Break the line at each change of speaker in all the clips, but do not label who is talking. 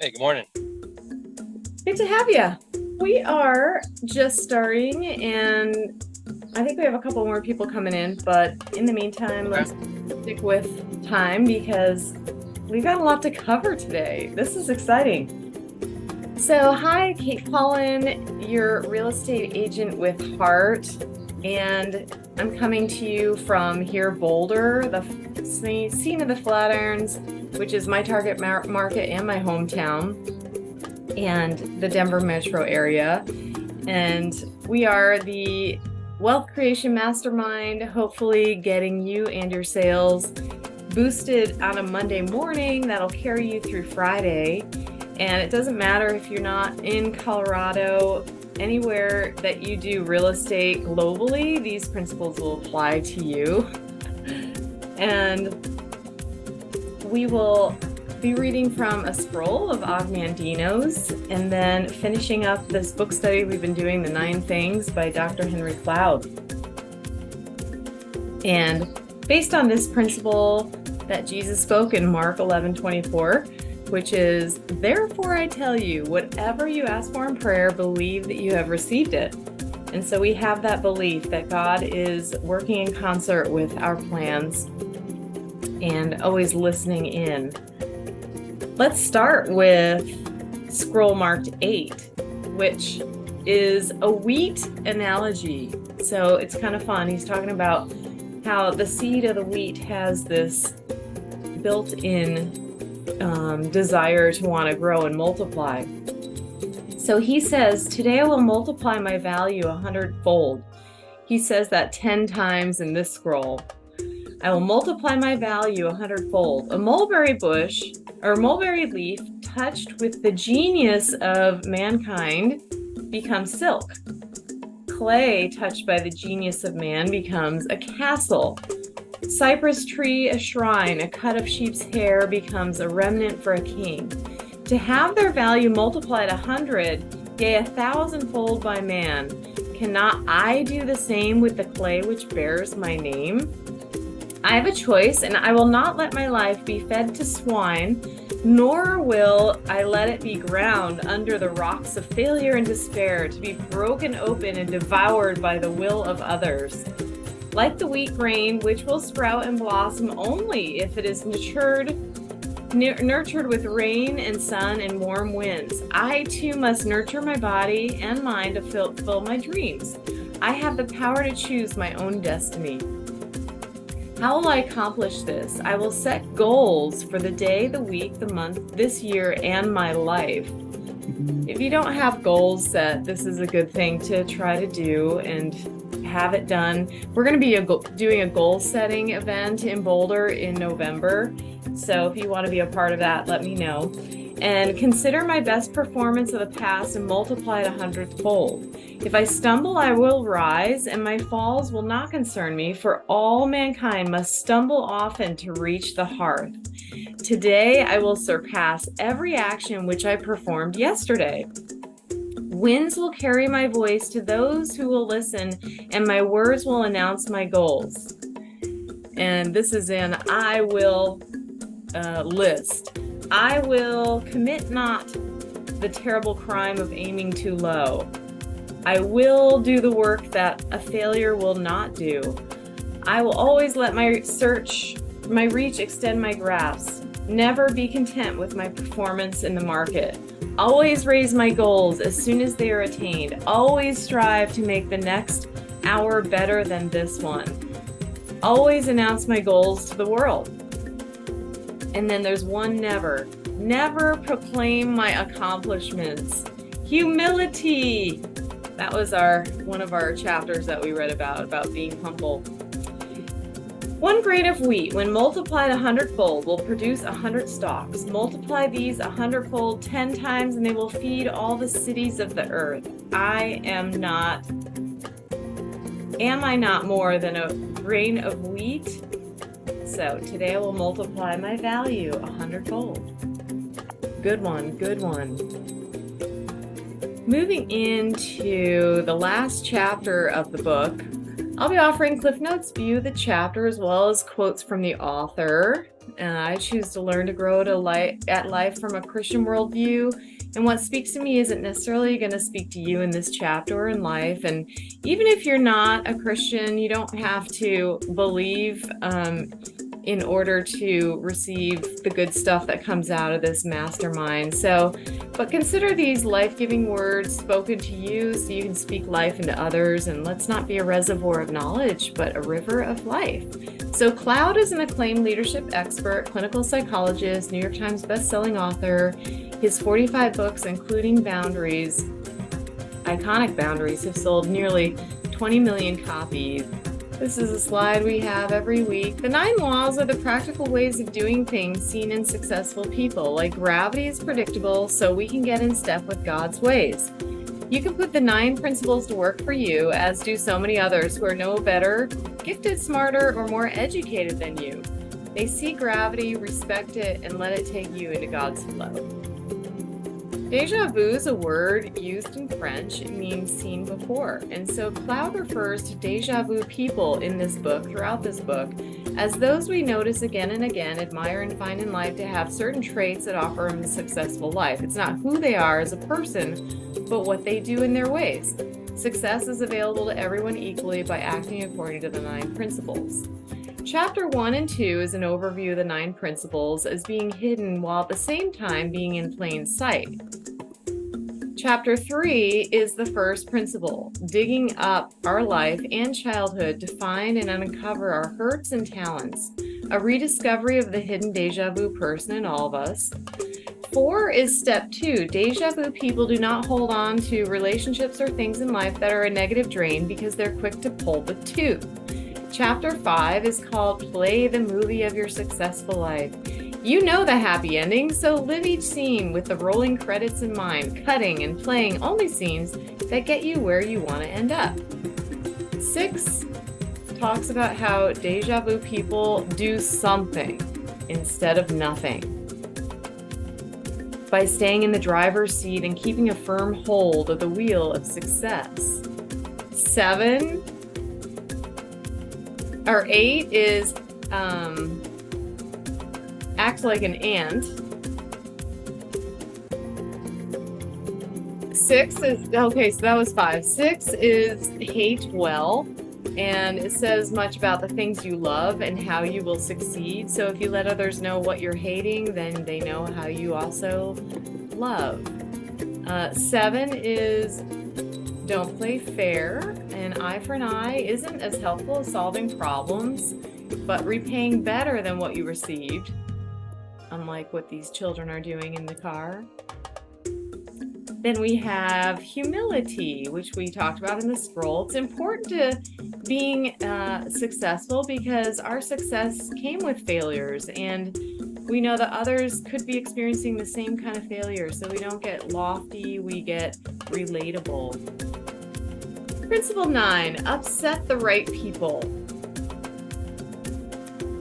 Hey, good morning.
Good to have you. We are just starting, and I think we have a couple more people coming in, but in the meantime,
Okay.
let's stick with time because we've got a lot to cover today. This is exciting. So, hi, Kate Pollen, your real estate agent with Heart, and I'm coming to you from here, Boulder, the scene of the Flatirons, which is my target market and my hometown, and the Denver metro area. And we are the wealth creation mastermind, hopefully getting you and your sales boosted on a Monday morning that'll carry you through Friday. And it doesn't matter if you're not in Colorado, anywhere that you do real estate globally, these principles will apply to you. And we will be reading from a scroll of Mandino's and then finishing up this book study we've been doing, The 9 Things by Dr. Henry Cloud. And based on this principle that Jesus spoke in Mark 11:24, which is, therefore I tell you, whatever you ask for in prayer, believe that you have received it. And so we have that belief that God is working in concert with our plans and always listening in. Let's start with scroll marked 8, which is a wheat analogy. So it's kind of fun. He's talking about how the seed of the wheat has this built-in desire to want to grow and multiply. So he says, today I will multiply my value 100-fold. He says that 10 times in this scroll. I will multiply my value 100-fold. A mulberry bush or mulberry leaf touched with the genius of mankind becomes silk. Clay touched by the genius of man becomes a castle. Cypress tree, a shrine. A cut of sheep's hair becomes a remnant for a king. To have their value multiplied 100, yea, 1,000-fold by man, cannot I do the same with the clay which bears my name? I have a choice, and I will not let my life be fed to swine, nor will I let it be ground under the rocks of failure and despair, to be broken open and devoured by the will of others. Like the wheat grain, which will sprout and blossom only if it is nurtured with rain and sun and warm winds, I too must nurture my body and mind to fulfill my dreams. I have the power to choose my own destiny. How will I accomplish this? I will set goals for the day, the week, the month, this year, and my life. If you don't have goals set, this is a good thing to try to do and have it done. We're going to be doing a goal setting event in Boulder in November. So if you want to be a part of that, let me know. And consider my best performance of the past and multiply it 100-fold. If I stumble, I will rise, and my falls will not concern me, for all mankind must stumble often to reach the hearth. Today I will surpass every action which I performed yesterday. Winds will carry my voice to those who will listen, and my words will announce my goals. And this is in I will list. I will commit not the terrible crime of aiming too low. I will do the work that a failure will not do. I will always let my reach extend my grasp. Never be content with my performance in the market. Always raise my goals as soon as they are attained. Always strive to make the next hour better than this one. Always announce my goals to the world. And then there's one never. Never proclaim my accomplishments. Humility. That was one of our chapters that we read about being humble. One grain of wheat, when multiplied 100-fold, will produce 100 stalks. Multiply these 100-fold 10 times, and they will feed all the cities of the earth. Am I not more than a grain of wheat? So today I will multiply my value 100-fold. Good one, good one. Moving into the last chapter of the book, I'll be offering Cliff Notes, view the chapter, as well as quotes from the author. I choose to learn to grow at life from a Christian worldview. And what speaks to me isn't necessarily going to speak to you in this chapter or in life. And even if you're not a Christian, you don't have to believe in order to receive the good stuff that comes out of this mastermind. But consider these life-giving words spoken to you so you can speak life into others. And let's not be a reservoir of knowledge, but a river of life. So Cloud is an acclaimed leadership expert, clinical psychologist, New York Times bestselling author. His 45 books, including Boundaries, iconic Boundaries, have sold nearly 20 million copies. This is a slide we have every week. The 9 laws are the practical ways of doing things seen in successful people. Like gravity is predictable, so we can get in step with God's ways. You can put the 9 principles to work for you, as do so many others who are no better, gifted, smarter, or more educated than you. They see gravity, respect it, and let it take you into God's flow. Déjà vu is a word used in French. It means seen before. And so Cloud refers to déjà vu people in this book, throughout this book, as those we notice again and again, admire and find in life to have certain traits that offer them a successful life. It's not who they are as a person, but what they do in their ways. Success is available to everyone equally by acting according to the 9 principles. Chapter 1 and 2 is an overview of the 9 principles as being hidden while at the same time being in plain sight. Chapter 3 is the first principle, digging up our life and childhood to find and uncover our hurts and talents, a rediscovery of the hidden déjà vu person in all of us. 4 is step 2. Déjà vu people do not hold on to relationships or things in life that are a negative drain because they're quick to pull the tooth. Chapter 5 is called Play the Movie of Your Successful Life. You know the happy ending, so live each scene with the rolling credits in mind, cutting and playing only scenes that get you where you want to end up. 6 talks about how déjà vu people do something instead of nothing. By staying in the driver's seat and keeping a firm hold of the wheel of success. 8 is act like an ant. 6 is, okay, so that was 5. 6 is hate well, and it says much about the things you love and how you will succeed. So if you let others know what you're hating, then they know how you also love. 7 is don't play fair. An eye for an eye isn't as helpful as solving problems, but repaying better than what you received, unlike what these children are doing in the car. Then we have humility, which we talked about in the scroll. It's important to being successful because our success came with failures, and we know that others could be experiencing the same kind of failure, so we don't get lofty, we get relatable. Principle 9, upset the right people.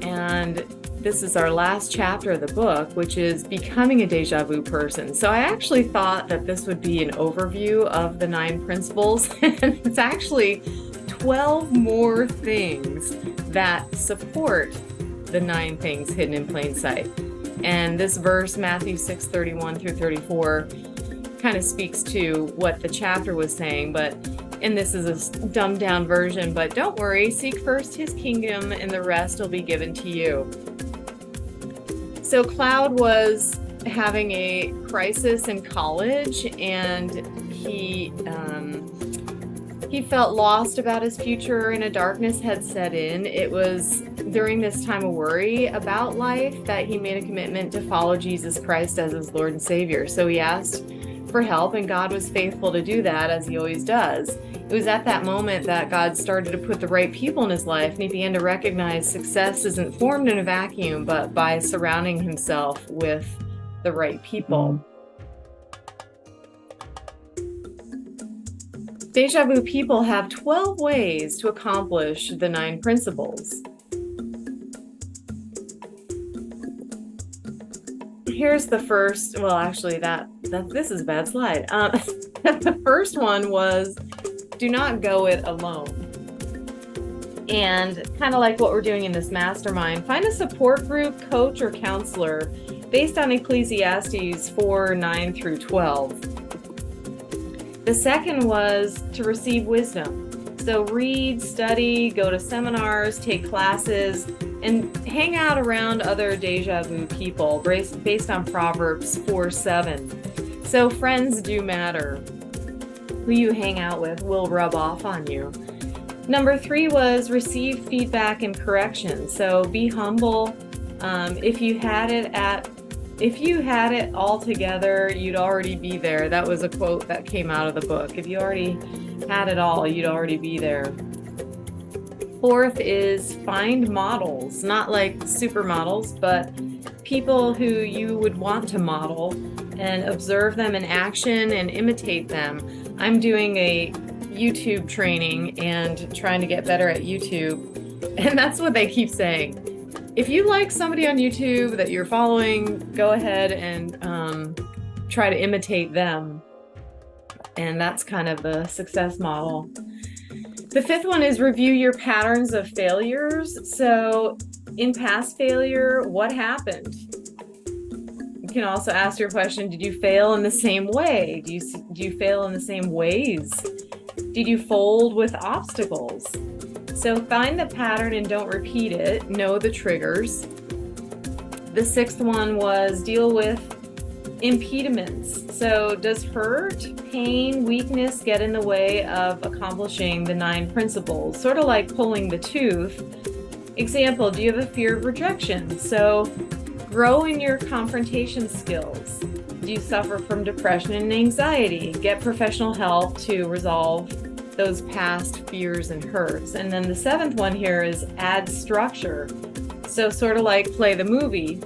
And this is our last chapter of the book, which is becoming a déjà vu person. So I actually thought that this would be an overview of the 9 principles, and it's actually 12 more things that support the 9 things hidden in plain sight. And this verse, Matthew 6:31 through 34, kind of speaks to what the chapter was saying, and this is a dumbed down version, but don't worry, seek first his kingdom and the rest will be given to you. So Cloud was having a crisis in college, and he felt lost about his future, and a darkness had set in. It was during this time of worry about life that he made a commitment to follow Jesus Christ as his Lord and Savior. So he asked for help, and God was faithful to do that, as he always does. It was at that moment that God started to put the right people in his life, and he began to recognize success isn't formed in a vacuum, but by surrounding himself with the right people. Déjà vu people have 12 ways to accomplish the 9 principles. Here's the first, well, actually, this is a bad slide. The first one was, do not go it alone. And kind of like what we're doing in this mastermind, find a support group, coach, or counselor based on Ecclesiastes 4:9 through 12. The second was to receive wisdom. So read, study, go to seminars, take classes, and hang out around other deja vu people based on Proverbs 4:7. So friends do matter. Who you hang out with will rub off on you. Number 3 was receive feedback and correction. So be humble. If you had it all together, you'd already be there. That was a quote that came out of the book. If you already had it all, you'd already be there. Fourth is find models, not like supermodels, but people who you would want to model, and observe them in action and imitate them. I'm doing a YouTube training and trying to get better at YouTube, and that's what they keep saying. If you like somebody on YouTube that you're following, go ahead and try to imitate them. And that's kind of the success model. The fifth one is review your patterns of failures. So in past failure, what happened? You can also ask your question, did you fail in the same way? Do you fail in the same ways? Did you fold with obstacles? So find the pattern and don't repeat it. Know the triggers. The sixth one was deal with impediments. So does hurt, pain, weakness get in the way of accomplishing the 9 principles? Sort of like pulling the tooth. Example, do you have a fear of rejection? So grow in your confrontation skills. Do you suffer from depression and anxiety? Get professional help to resolve those past fears and hurts. And then the 7th one here is add structure. So sort of like play the movie.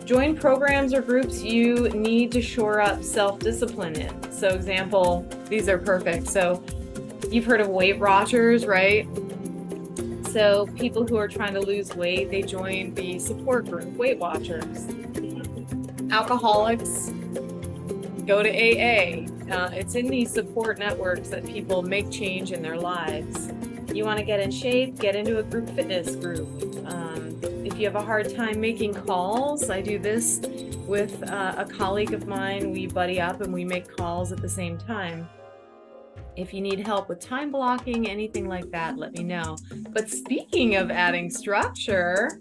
Join programs or groups you need to shore up self-discipline in. So example, these are perfect. So you've heard of Weight Watchers, right? So people who are trying to lose weight, they join the support group, Weight Watchers. Alcoholics go to AA. It's in these support networks that people make change in their lives. You want to get in shape, get into a group fitness group. If you have a hard time making calls, I do this with a colleague of mine. We buddy up and we make calls at the same time. If you need help with time blocking, anything like that, let me know. But speaking of adding structure,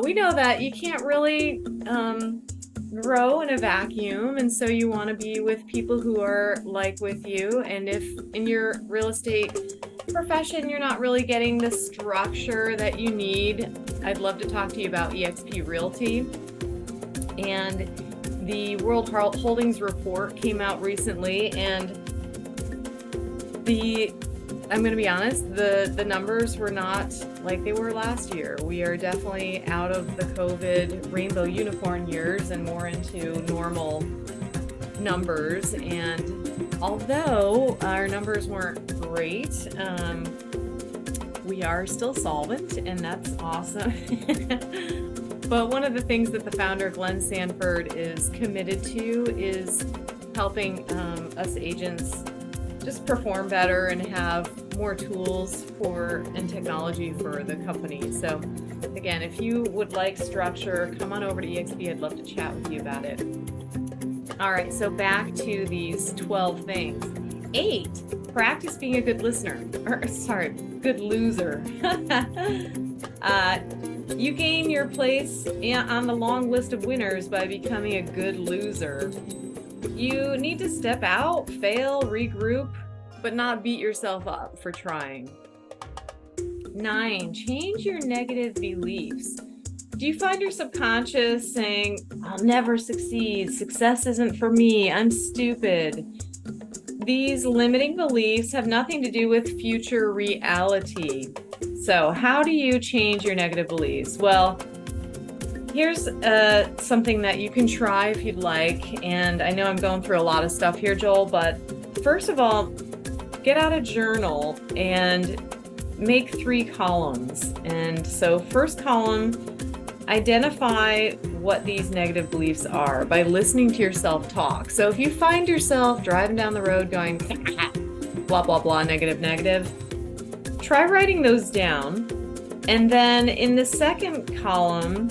we know that you can't really grow in a vacuum, and so you want to be with people who are like with you. And if in your real estate profession you're not really getting the structure that you need, I'd love to talk to you about eXp Realty. And the World Holdings report came out recently, and I'm going to be honest, the numbers were not like they were last year. We are definitely out of the COVID rainbow unicorn years and more into normal numbers. And although our numbers weren't great, we are still solvent, and that's awesome. But one of the things that the founder, Glenn Sanford, is committed to is helping us agents just perform better and have more tools and technology for the company. So again, if you would like structure, come on over to eXp. I'd love to chat with you about it. All right, so back to these 12 things. 8, practice being a good listener, good loser. You gain your place on the long list of winners by becoming a good loser. You need to step out, fail, regroup, but not beat yourself up for trying. 9, change your negative beliefs. Do you find your subconscious saying, I'll never succeed, success isn't for me, I'm stupid? These limiting beliefs have nothing to do with future reality. So how do you change your negative beliefs? Well, here's something that you can try if you'd like. And I know I'm going through a lot of stuff here, Joel, but first of all, get out a journal and make 3 columns. And so first column, identify what these negative beliefs are by listening to yourself talk. So if you find yourself driving down the road going, blah, blah, blah, negative, try writing those down. And then in the second column,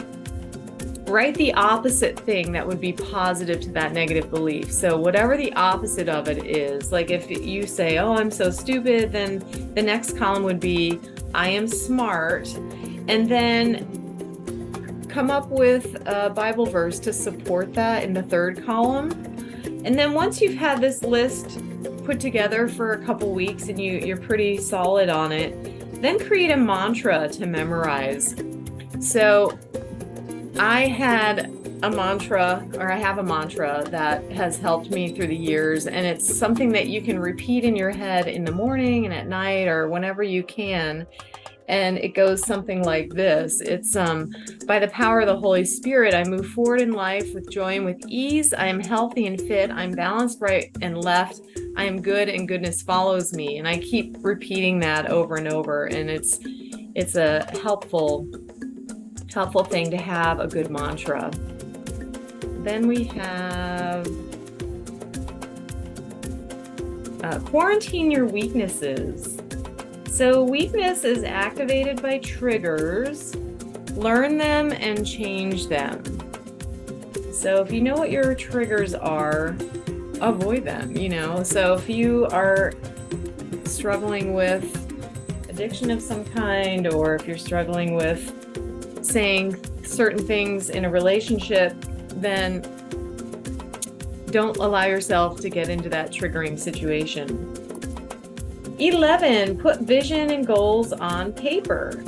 write the opposite thing that would be positive to that negative belief. So whatever the opposite of it is, like if you say, oh, I'm so stupid, then the next column would be, I am smart. And then come up with a Bible verse to support that in the third column. And then once you've had this list put together for a couple weeks and you're pretty solid on it, then create a mantra to memorize. So I had a mantra, or I have a mantra that has helped me through the years, and it's something that you can repeat in your head in the morning and at night or whenever you can. And it goes something like this. It's by the power of the Holy Spirit, I move forward in life with joy and with ease. I am healthy and fit. I'm balanced right and left. I am good and goodness follows me. And I keep repeating that over and over. And it's a helpful thing to have a good mantra. Then we have quarantine your weaknesses. So weakness is activated by triggers. Learn them and change them. So if you know what your triggers are, avoid them, So if you are struggling with addiction of some kind, or if you're struggling with saying certain things in a relationship, then don't allow yourself to get into that triggering situation. 11, put vision and goals on paper.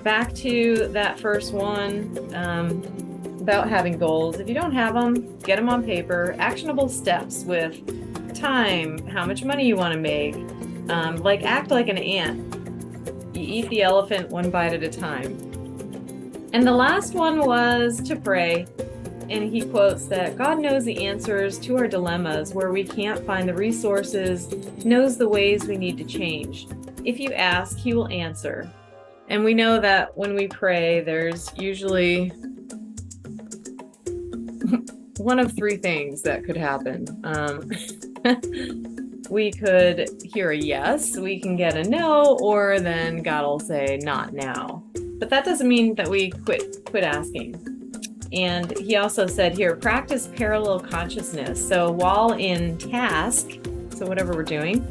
Back to that first one about having goals. If you don't have them, get them on paper. Actionable steps with time, how much money you want to make. Act like an ant. You eat the elephant one bite at a time. And the last one was to pray. And he quotes that God knows the answers to our dilemmas where we can't find the resources, knows the ways we need to change. If you ask, he will answer. And we know that when we pray, there's usually one of three things that could happen. We could hear a yes, we can get a no, or then God will say, not now. But that doesn't mean that we quit asking. And he also said here, practice parallel consciousness. So while in task, so whatever we're doing,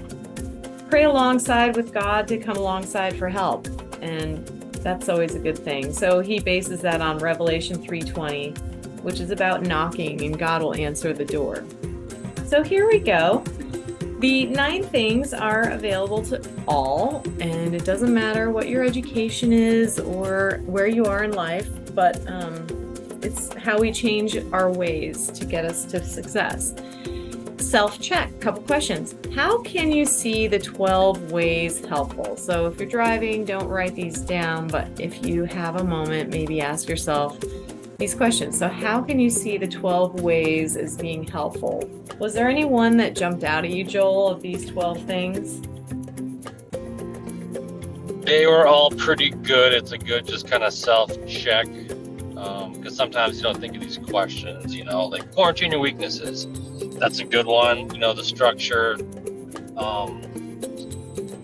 pray alongside with God to come alongside for help. And that's always a good thing. So he bases that on Revelation 3:20, which is about knocking and God will answer the door. So here we go. The 9 things are available to all, and it doesn't matter what your education is or where you are in life, but it's how we change our ways to get us to success. Self-check, couple questions. How can you see the 12 ways helpful? So if you're driving, don't write these down, but if you have a moment, maybe ask yourself these questions. So how can you see the 12 ways as being helpful? Was there any one that jumped out at you, Joel, of these 12 things?
They were all pretty good. It's a good just kind of self-check. Because sometimes you don't think of these questions, like quarantine your weaknesses. That's a good one. The structure.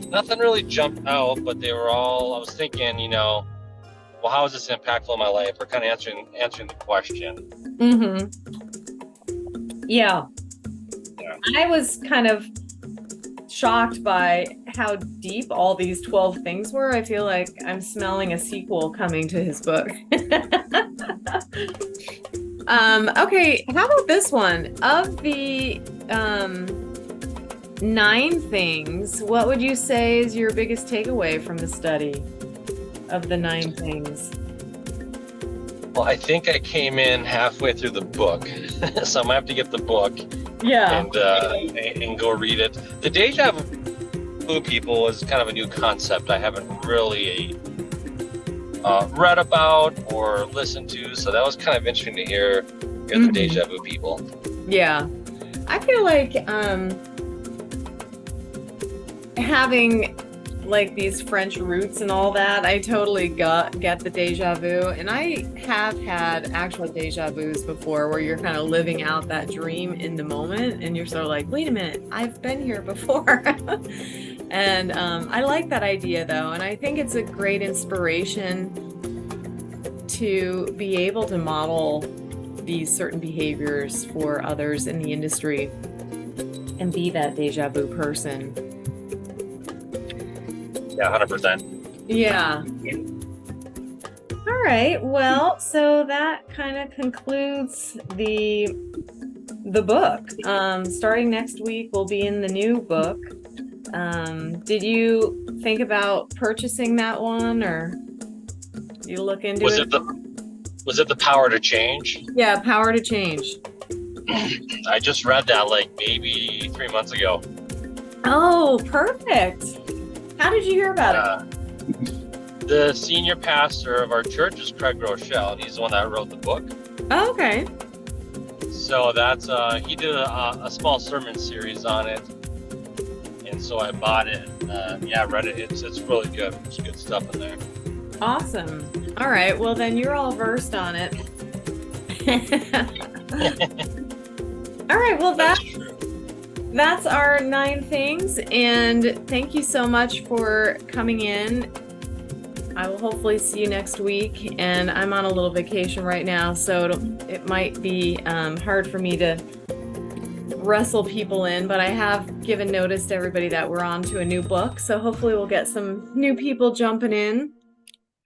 Nothing really jumped out, but they were all, I was thinking, well, how is this impactful in my life? We're kind of answering the question.
Mm-hmm. Yeah. I was kind of shocked by how deep all these 12 things were. I feel like I'm smelling a sequel coming to his book. Okay, how about this one? Of the 9 things, what would you say is your biggest takeaway from the study of the 9 things?
Well, I think I came in halfway through the book, so I might have to get the book.
Yeah.
And go read it. The deja vu people is kind of a new concept I haven't really read about or listened to, so that was kind of interesting to hear the deja vu people.
Yeah. I feel like having like these French roots and all that, I totally get the deja vu. And I have had actual deja vus before where you're kind of living out that dream in the moment and you're sort of like, wait a minute, I've been here before. And I like that idea though. And I think it's a great inspiration to be able to model these certain behaviors for others in the industry and be that deja vu person.
Yeah, 100%.
Yeah. All right. Well, so that kind of concludes the book. Starting next week, we'll be in the new book. Did you think about purchasing that one, or you look into it?
Was it the Power to Change?
Yeah, Power to Change.
I just read that like maybe 3 months ago.
Oh, perfect. How did you hear about it?
The senior pastor of our church is Craig Rochelle, and he's the one that wrote the book.
Oh, okay.
So that's he did a small sermon series on it, and so I bought it. Yeah, I read it. It's really good. There's good stuff in there.
Awesome. All right. Well, then you're all versed on it. All right. Well, that's our 9 things. And thank you so much for coming in. I will hopefully see you next week. And I'm on a little vacation right now, so it might be hard for me to wrestle people in, but I have given notice to everybody that we're on to a new book. So hopefully we'll get some new people jumping in.